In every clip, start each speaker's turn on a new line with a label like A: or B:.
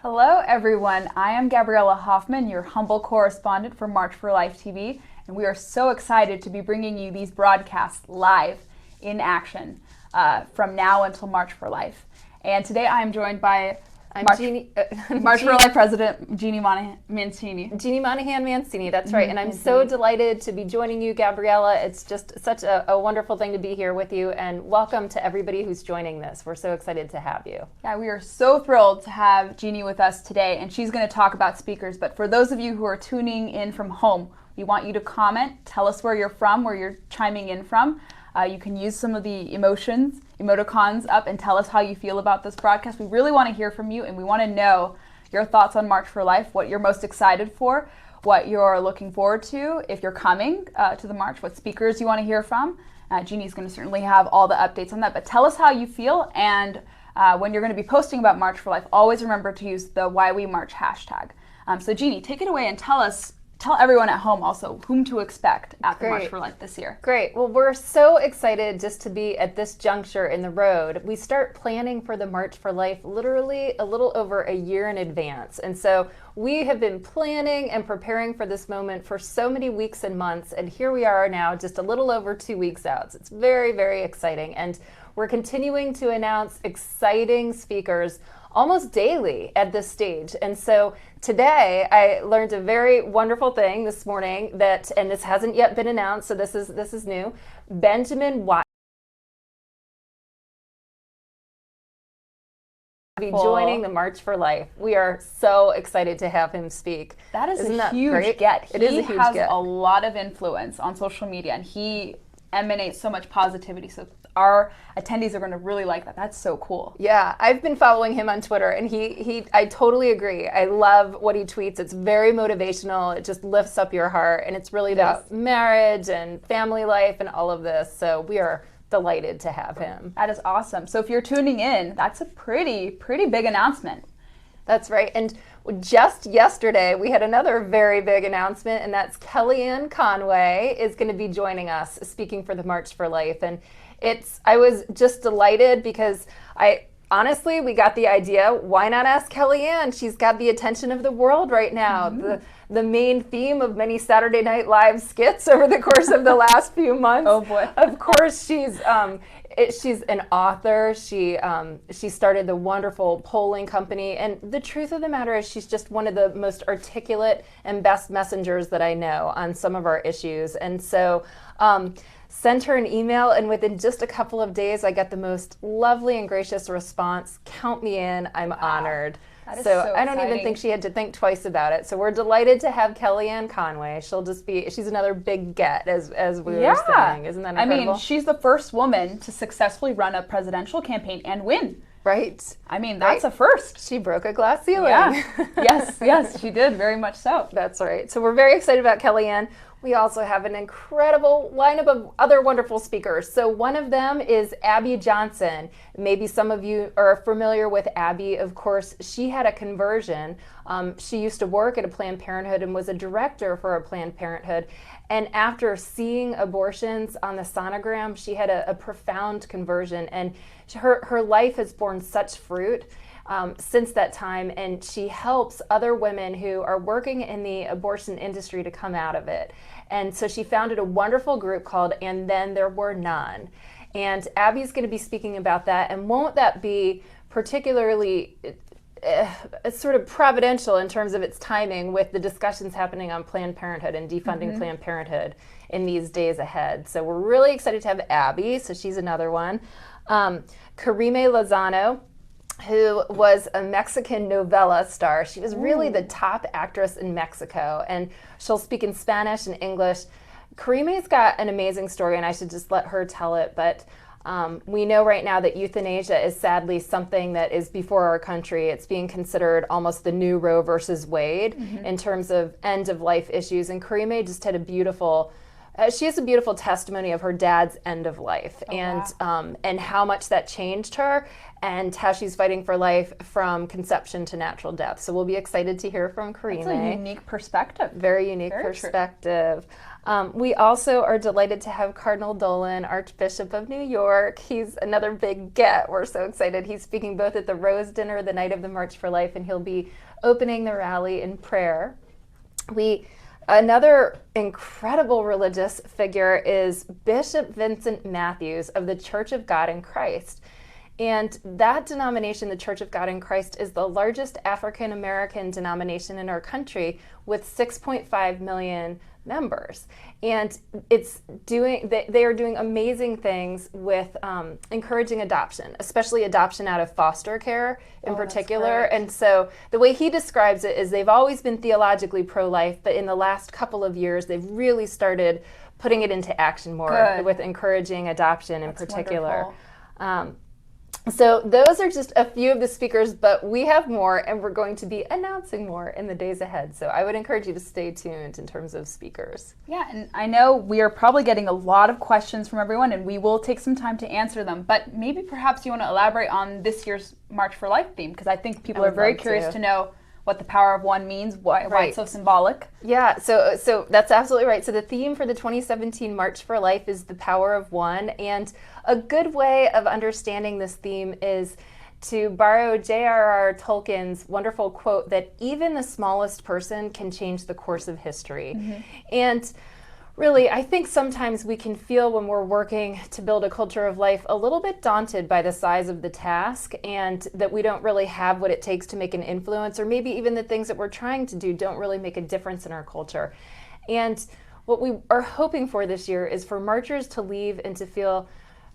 A: Hello, everyone. I am Gabriella Hoffman, your humble correspondent for March for Life TV, and we are so excited to be bringing you these broadcasts live in action from now until March for Life. And today I am joined by March for Life President Jeanne Mancini.
B: Jeanne Mancini, that's right. And I'm so delighted to be joining you, Gabriella. It's just such a wonderful thing to be here with you. And welcome to everybody who's joining this. We're so excited to have you.
A: Yeah, we are so thrilled to have Jeanne with us today. And she's going to talk about speakers. But for those of you who are tuning in from home, we want you to comment. Tell us where you're from, where you're chiming in from. You can use some of the emoticons up and tell us how you feel about this broadcast. We really want to hear from you, and we want to know your thoughts on March for Life, what you're most excited for, what you're looking forward to if you're coming to the march, what speakers you want to hear from. Jeannie's going to certainly have all the updates on that, but tell us how you feel, and when you're going to be posting about March for Life, always remember to use the Why We March hashtag. So Jeannie, take it away and tell everyone at home also whom to expect at the March for Life this year.
B: Great. Well, we're so excited just to be at this juncture in the road. We start planning for the March for Life literally a little over a year in advance. And so we have been planning and preparing for this moment for so many weeks and months. And here we are now just a little over 2 weeks out. So it's very, very exciting. And we're continuing to announce exciting speakers almost daily at this stage. And so today I learned a very wonderful thing this morning and this hasn't yet been announced, so this is new. Benjamin White will be joining the March for Life. We are so excited to have him speak.
A: That is a huge get.
B: It is a huge get.
A: He has a lot of influence on social media, and he emanates so much positivity. So our attendees are going to really like that. That's so cool.
B: Yeah, I've been following him on Twitter, and I totally agree. I love what he tweets. It's very motivational. It just lifts up your heart, and it's really about marriage and family life and all of this. So we are delighted to have him.
A: That is awesome. So if you're tuning in, that's a pretty big announcement.
B: That's right. And just yesterday, we had another very big announcement, and that's Kellyanne Conway is going to be joining us, speaking for the March for Life. And I was just delighted because honestly, we got the idea, why not ask Kellyanne? She's got the attention of the world right now. Mm-hmm. The main theme of many Saturday Night Live skits over the course of the last few months.
A: Oh boy.
B: Of course, she's an author. She started the wonderful polling company, and the truth of the matter is she's just one of the most articulate and best messengers that I know on some of our issues. And so sent her an email, and within just a couple of days I got the most lovely and gracious response. Count me in. I'm honored.
A: That is so
B: I don't even think she had to think twice about it. So we're delighted to have Kellyanne Conway. She's another big get, as we were saying. Isn't that incredible?
A: I mean, she's the first woman to successfully run a presidential campaign and win.
B: Right.
A: I mean, that's a first.
B: She broke a glass ceiling.
A: Yeah. Yes, she did, very much so.
B: That's right. So we're very excited about Kellyanne. We also have an incredible lineup of other wonderful speakers. So one of them is Abby Johnson. Maybe some of you are familiar with Abby. Of course, she had a conversion. She used to work at a Planned Parenthood and was a director for a Planned Parenthood. And after seeing abortions on the sonogram, she had a profound conversion. And her life has borne such fruit since that time, and she helps other women who are working in the abortion industry to come out of it. And so she founded a wonderful group called And Then There Were None. And Abby's going to be speaking about that, and won't that be particularly sort of providential in terms of its timing with the discussions happening on Planned Parenthood and defunding Planned Parenthood in these days ahead. So we're really excited to have Abby, so she's another one. Karimi Lozano, who was a Mexican novela star. She was really the top actress in Mexico, and she'll speak in Spanish and English. Karimi's got an amazing story, and I should just let her tell it, but we know right now that euthanasia is sadly something that is before our country. It's being considered almost the new Roe versus Wade in terms of end-of-life issues, and Karimi just had a beautiful She has a beautiful testimony of her dad's end of life, and how much that changed her, and how she's fighting for life from conception to natural death. So we'll be excited to hear from Karyme.
A: That's a unique perspective.
B: Very unique perspective. We also are delighted to have Cardinal Dolan, Archbishop of New York. He's another big get. We're so excited. He's speaking both at the Rose Dinner the night of the March for Life, and he'll be opening the rally in prayer. Another incredible religious figure is Bishop Vincent Matthews of the Church of God in Christ. And that denomination, the Church of God in Christ, is the largest African American denomination in our country with 6.5 million members. And they are doing amazing things with encouraging adoption, especially adoption out of foster care in particular. And so the way he describes it is they've always been theologically pro-life, but in the last couple of years, they've really started putting it into action more with encouraging adoption in particular. So those are just a few of the speakers, but we have more, and we're going to be announcing more in the days ahead. So I would encourage you to stay tuned in terms of speakers.
A: Yeah, and I know we are probably getting a lot of questions from everyone, and we will take some time to answer them. But maybe perhaps you want to elaborate on this year's March for Life theme, because I think people are very curious to know what the power of one means, why it's so symbolic.
B: Yeah, so that's absolutely right. So the theme for the 2017 March for Life is the power of one, and a good way of understanding this theme is to borrow J.R.R. Tolkien's wonderful quote that even the smallest person can change the course of history. And really, I think sometimes we can feel when we're working to build a culture of life a little bit daunted by the size of the task, and that we don't really have what it takes to make an influence, or maybe even the things that we're trying to do don't really make a difference in our culture. And what we are hoping for this year is for marchers to leave and to feel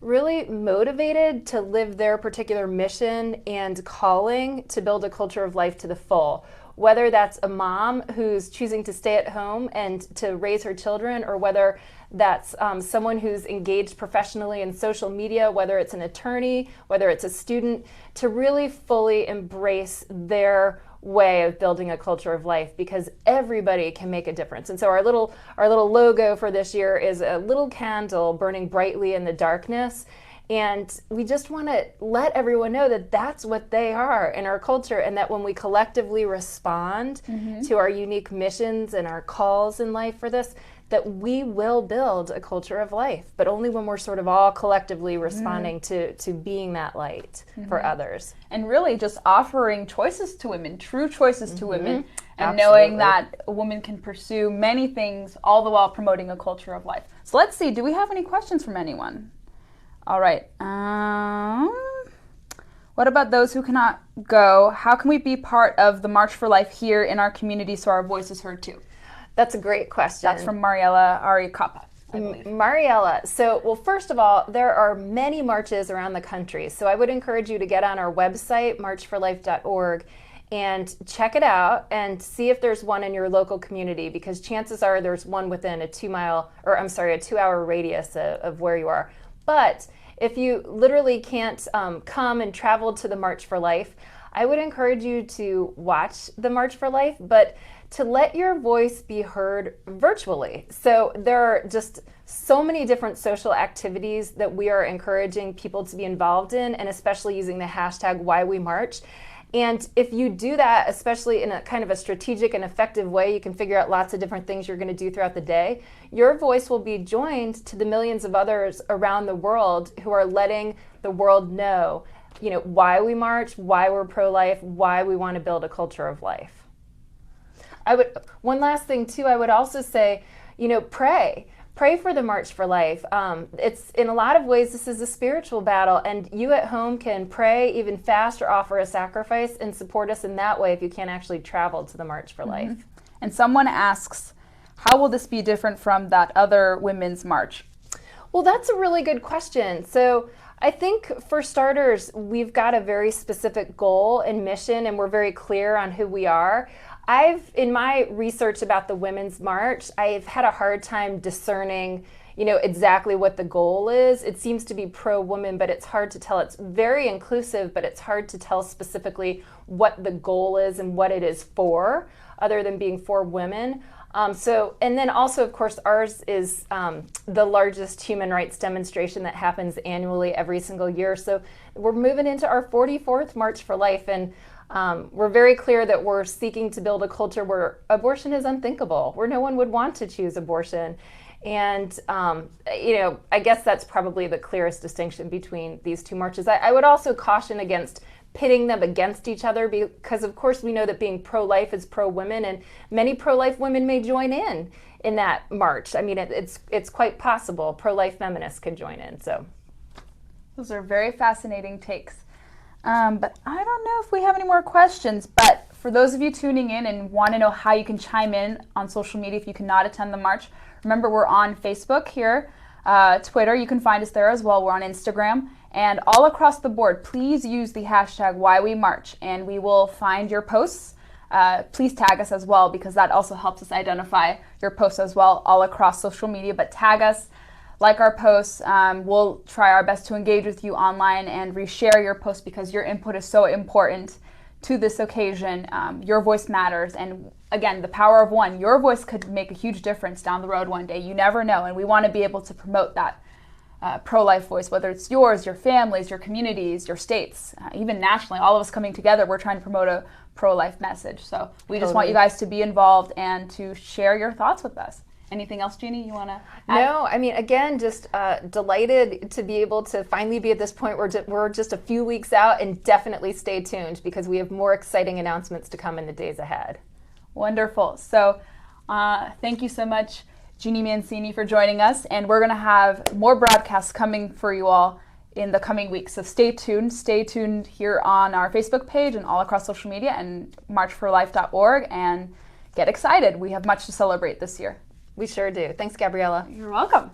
B: really motivated to live their particular mission and calling to build a culture of life to the full. Whether that's a mom who's choosing to stay at home and to raise her children, or whether that's someone who's engaged professionally in social media, whether it's an attorney, whether it's a student, to really fully embrace their way of building a culture of life, because everybody can make a difference. And so our little logo for this year is a little candle burning brightly in the darkness. And we just want to let everyone know that that's what they are in our culture, and that when we collectively respond to our unique missions and our calls in life for this, that we will build a culture of life, but only when we're sort of all collectively responding to being that light for others.
A: And really just offering choices to women, true choices to women, and knowing that a woman can pursue many things, all the while promoting a culture of life. So let's see, do we have any questions from anyone? All right. What about those who cannot go? How can we be part of the March for Life here in our community so our voice is heard too?
B: That's a great question.
A: That's from Mariella Arikapa, I believe.
B: Mariella. So, well, first of all, there are many marches around the country. So I would encourage you to get on our website, marchforlife.org, and check it out and see if there's one in your local community, because chances are there's one within a 2-hour radius of where you are. But if you literally can't come and travel to the March for Life, I would encourage you to watch the March for Life, but to let your voice be heard virtually. So there are just so many different social activities that we are encouraging people to be involved in, and especially using the hashtag #WhyWeMarch. And if you do that, especially in a kind of a strategic and effective way, you can figure out lots of different things you're going to do throughout the day. Your voice will be joined to the millions of others around the world who are letting the world know, why we march, why we're pro-life, why we want to build a culture of life. One last thing too, I would also say, pray for the March for Life. It's in a lot of ways, this is a spiritual battle, and you at home can pray, even fast, or offer a sacrifice and support us in that way if you can't actually travel to the March for Life.
A: And someone asks, how will this be different from that other women's march?
B: Well, that's a really good question. So I think for starters, we've got a very specific goal and mission, and we're very clear on who we are. In my research about the Women's March, I've had a hard time discerning, exactly what the goal is. It seems to be pro-woman, but it's hard to tell. It's very inclusive, but it's hard to tell specifically what the goal is and what it is for, other than being for women. And then also, of course, ours is the largest human rights demonstration that happens annually every single year. So we're moving into our 44th March for Life, and we're very clear that we're seeking to build a culture where abortion is unthinkable, where no one would want to choose abortion. And, I guess that's probably the clearest distinction between these two marches. I would also caution against pitting them against each other, because of course we know that being pro-life is pro-women, and many pro-life women may join in that march. I mean, it's quite possible pro-life feminists could join in. So
A: those are very fascinating takes. But I don't know if we have any more questions, but for those of you tuning in and want to know how you can chime in on social media if you cannot attend the march, remember we're on Facebook here, Twitter, you can find us there as well. We're on Instagram. And all across the board, please use the hashtag #WhyWeMarch, and we will find your posts. Please tag us as well, because that also helps us identify your posts as well all across social media. But tag us, like our posts. We'll try our best to engage with you online and reshare your posts, because your input is so important to this occasion. Your voice matters. And again, the power of one. Your voice could make a huge difference down the road one day. You never know. And we want to be able to promote that pro-life voice, whether it's yours, your families, your communities, your states, even nationally, all of us coming together, we're trying to promote a pro-life message. So we just want you guys to be involved and to share your thoughts with us. Anything else, Jeannie, you want to add?
B: No, I mean, again, just delighted to be able to finally be at this point where we're just a few weeks out, and definitely stay tuned, because we have more exciting announcements to come in the days ahead.
A: Wonderful. So thank you so much, Jeanne Mancini, for joining us, and we're going to have more broadcasts coming for you all in the coming weeks. So stay tuned here on our Facebook page and all across social media, and marchforlife.org, and get excited. We have much to celebrate this year.
B: We sure do. Thanks, Gabriella.
A: You're welcome.